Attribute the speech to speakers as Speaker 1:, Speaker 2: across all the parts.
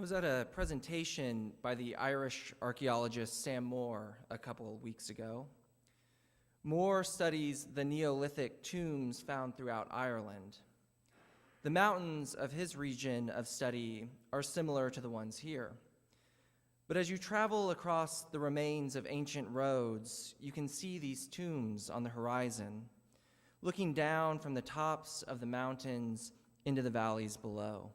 Speaker 1: I was at a presentation by the Irish archaeologist Sam Moore a couple of weeks ago. Moore studies the Neolithic tombs found throughout Ireland. The mountains of his region of study are similar to the ones here. But as you travel across the remains of ancient roads, you can see these tombs on the horizon, looking down from the tops of the mountains into the valleys below.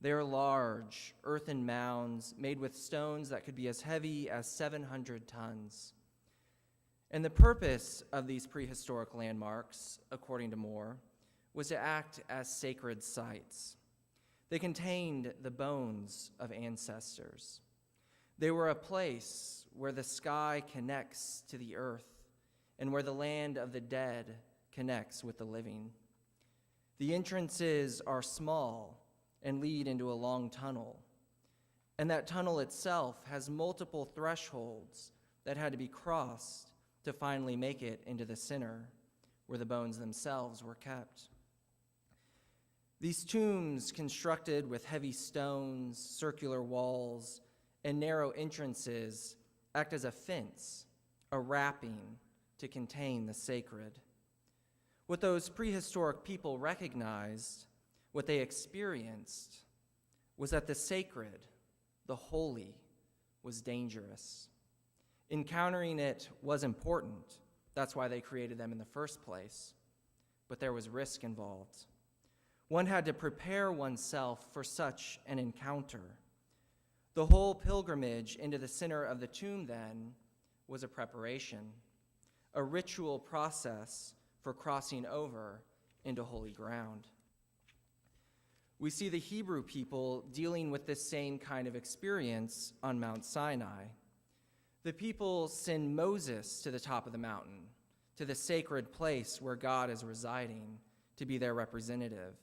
Speaker 1: They are large, earthen mounds made with stones that could be as heavy as 700 tons. And the purpose of these prehistoric landmarks, according to Moore, was to act as sacred sites. They contained the bones of ancestors. They were a place where the sky connects to the earth and where the land of the dead connects with the living. The entrances are small and lead into a long tunnel. And that tunnel itself has multiple thresholds that had to be crossed to finally make it into the center, where the bones themselves were kept. These tombs, constructed with heavy stones, circular walls, and narrow entrances, act as a fence, a wrapping to contain the sacred. What those prehistoric people recognized, what they experienced, was that the sacred, the holy, was dangerous. Encountering it was important. That's why they created them in the first place. But there was risk involved. One had to prepare oneself for such an encounter. The whole pilgrimage into the center of the tomb, then, was a preparation, a ritual process for crossing over into holy ground. We see the Hebrew people dealing with this same kind of experience on Mount Sinai. The people send Moses to the top of the mountain, to the sacred place where God is residing, to be their representative,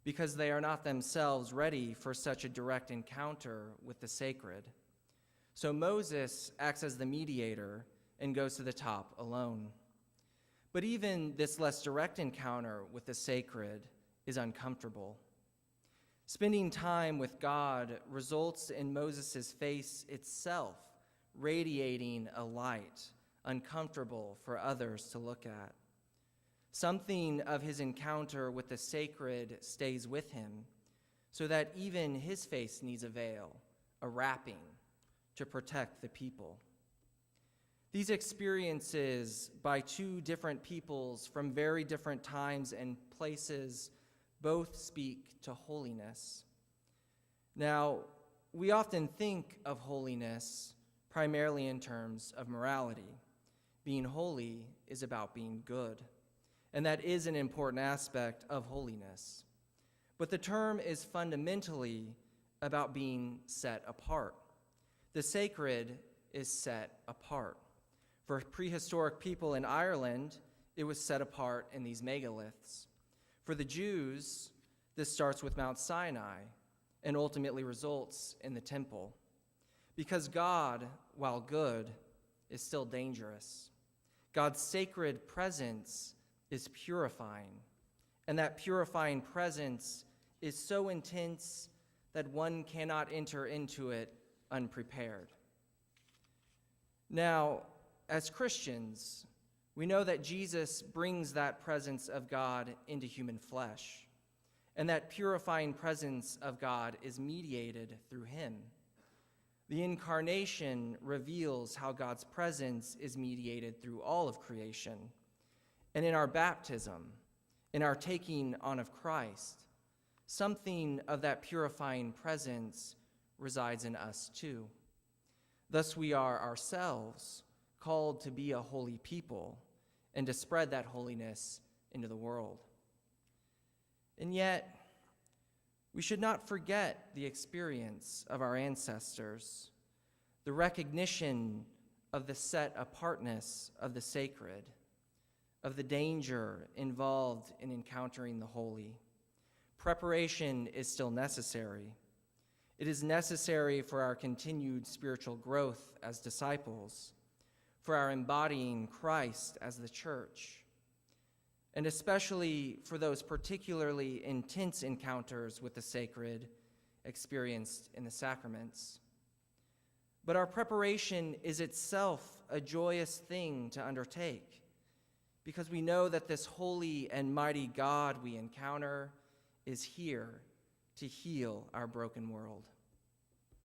Speaker 1: because they are not themselves ready for such a direct encounter with the sacred. So Moses acts as the mediator and goes to the top alone. But even this less direct encounter with the sacred is uncomfortable. Spending time with God results in Moses' face itself radiating a light, uncomfortable for others to look at. Something of his encounter with the sacred stays with him, so that even his face needs a veil, a wrapping, to protect the people. These experiences by two different peoples from very different times and places both speak to holiness. Now, we often think of holiness primarily in terms of morality. Being holy is about being good, and that is an important aspect of holiness. But the term is fundamentally about being set apart. The sacred is set apart. For prehistoric people in Ireland, it was set apart in these megaliths. For the Jews, this starts with Mount Sinai and ultimately results in the temple. Because God, while good, is still dangerous. God's sacred presence is purifying, and that purifying presence is so intense that one cannot enter into it unprepared. Now, as Christians, we know that Jesus brings that presence of God into human flesh, and that purifying presence of God is mediated through him. The incarnation reveals how God's presence is mediated through all of creation. And in our baptism, in our taking on of Christ, something of that purifying presence resides in us too. Thus we are ourselves called to be a holy people and to spread that holiness into the world. And yet, we should not forget the experience of our ancestors, the recognition of the set apartness of the sacred, of the danger involved in encountering the holy. Preparation is still necessary. It is necessary for our continued spiritual growth as disciples, for our embodying Christ as the church, and especially for those particularly intense encounters with the sacred experienced in the sacraments. But our preparation is itself a joyous thing to undertake, because we know that this holy and mighty God we encounter is here to heal our broken world.